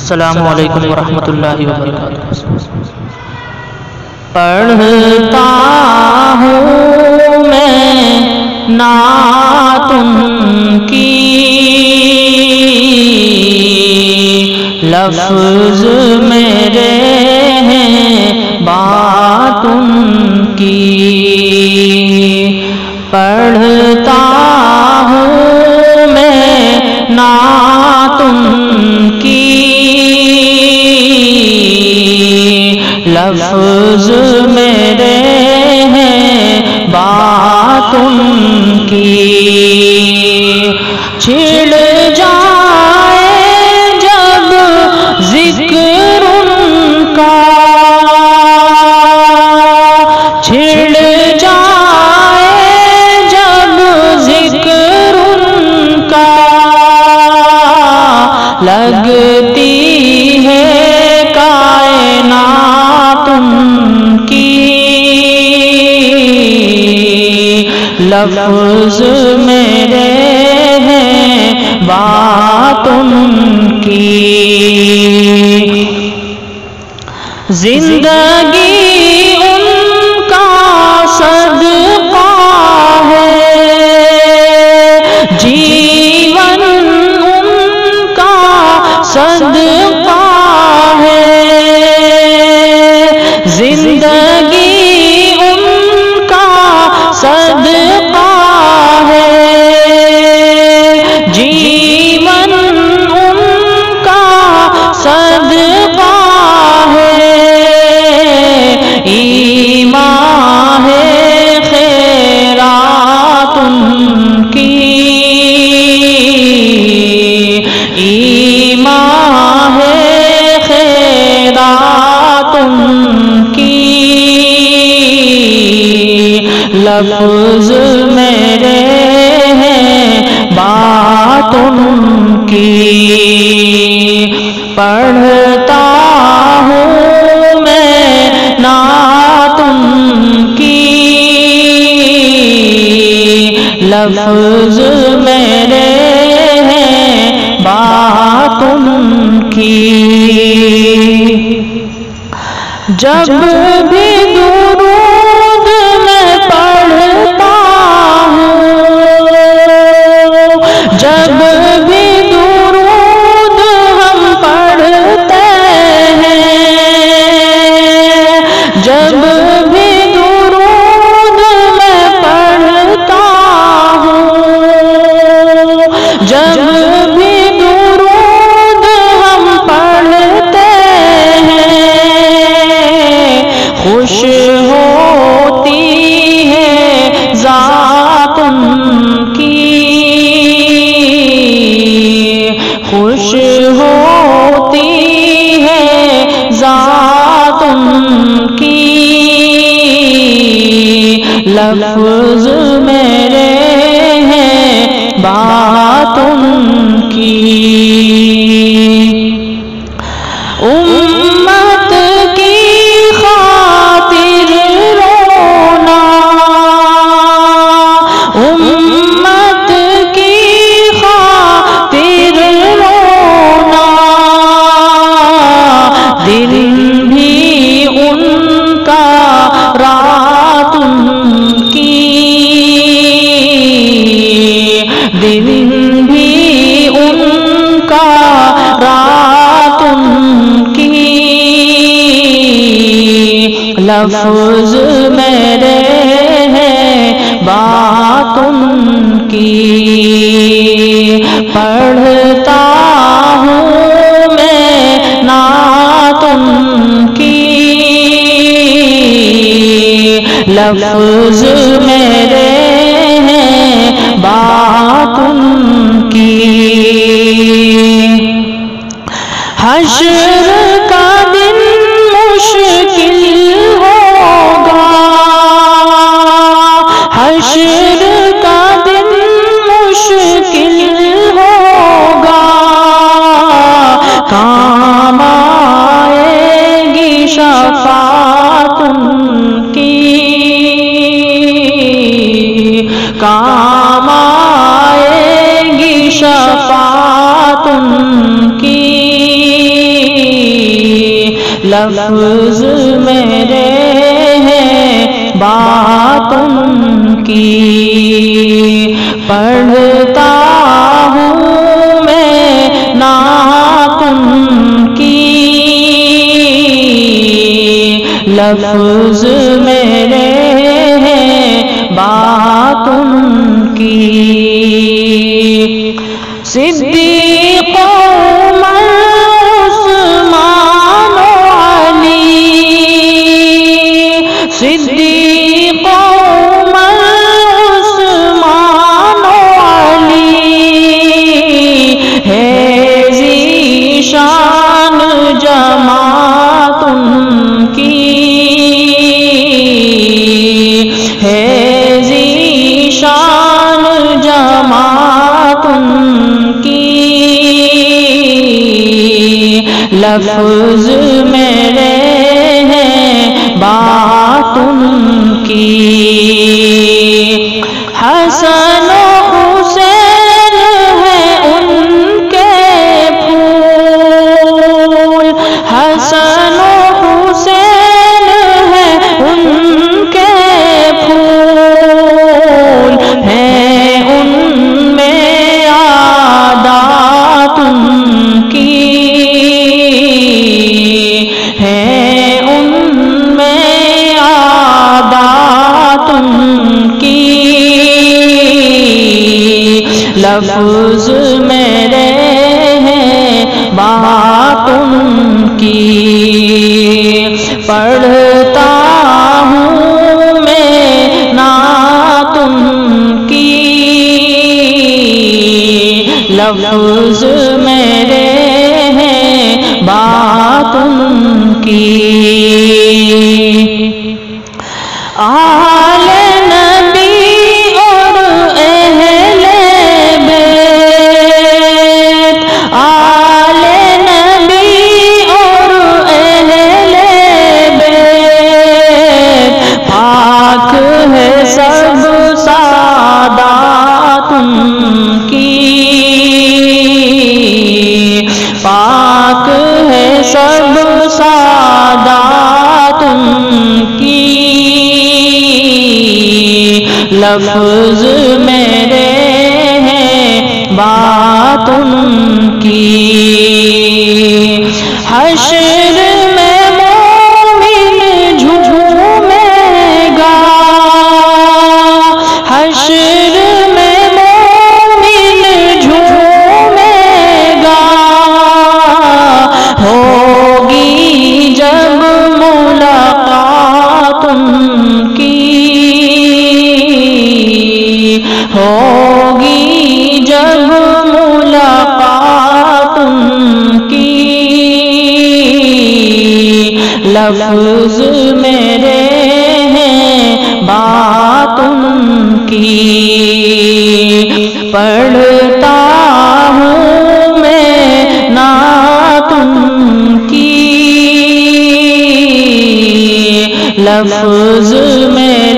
السلام علیکم ورحمۃ اللہ وبرکاتہ۔ پڑھتا ہوں میں نعت ان کی، لفظ میرے ہیں بات ان کی، پڑھتا ہوں میں نعت ان کی، لفظ میرے ہیں بات ان کی، چھڑ جائے جب ذکر ان کا، چھڑ جائے جب ذکر ان کا، لگتی ہے کائنات ان کی، لفظ میرے ہیں بات ان کی، زندگی ان کا صدقہ ہے، جیون ان کا صدقہ ہے، زندگی ان کا صدقہ ہے، جیون ان کا صدقہ ہے، ایمان ہے خیرات ان کی، ایمان ہے خیرات ان کی، لفظ میرے ہیں بات ان کی، پڑھتا ہوں میں نعت ان کی، لفظ میرے ہیں بات ان کی، جب بھی درود میں پڑھتا ہوں، جب بھی درود ہم پڑھتے ہیں، جب بھی درود میں پڑھتا ہوں، جب بھی درود ہم پڑھتے ہیں، خوش ہوتی ہے ذات ان کی، خوش ہوتی ہے ذات ان کی، لفظ میرے ہیں بات ان کی، امت کی خاطر رونا، امت کی خاطر رونا، دل بھی ان کا رات ان کی، دل بھی ان کا رات ان کی، لفظ میرے ہیں بات ان کی، پڑھتا ہوں میں نعت ان کی، لفظ میرے ہیں بات ان کی، حشر کا دن مشکل ہوگا، حشر کا دن مشکل ہوگا، کام آئے گی شفاعت ان کی، کام آئے گی شفاعت ان کی، لفظ میرے ہیں بات ان کی، پڑھتا ہوں میں نعت ان کی، لفظ میرے ہیں بات ان کی۔ صدیق عمر عثمان و علی، صدیق عمر عثمان و علی، ہے ذیشان جماعت ان کی، ہے ذیشان جماعت ان کی، لفظ میرے ہیں بات ان کی۔ حسن و حسین ہیں ان کے پھول، حسن و حسین ہیں ان کے پھول، ہیں ان میں عادات ان کی، ہیں ان میں عادات ان کی، لفظ میرے ہیں بات ان کی، پڑھتا ہوں میں نعت ان کی، لفظ میرے ہیں بات ان کی۔ آل نبی اور اہل بیت، آل نبی اور اہل بیت، پاک ہے سب سادات ان کی، پاک ہے سب سادات ان کی، لفظ میرے ہیں بات ان کی۔ حشر میں مومن جھومے گا، حشر میں مومن جھومے گا، ہوگی جب ملاقات ان کی، ہوگی جب ملاقات ان کی، لفظ میرے ہیں بات ان کی، پڑھتا ہوں میں نعت ان کی، لفظ میرے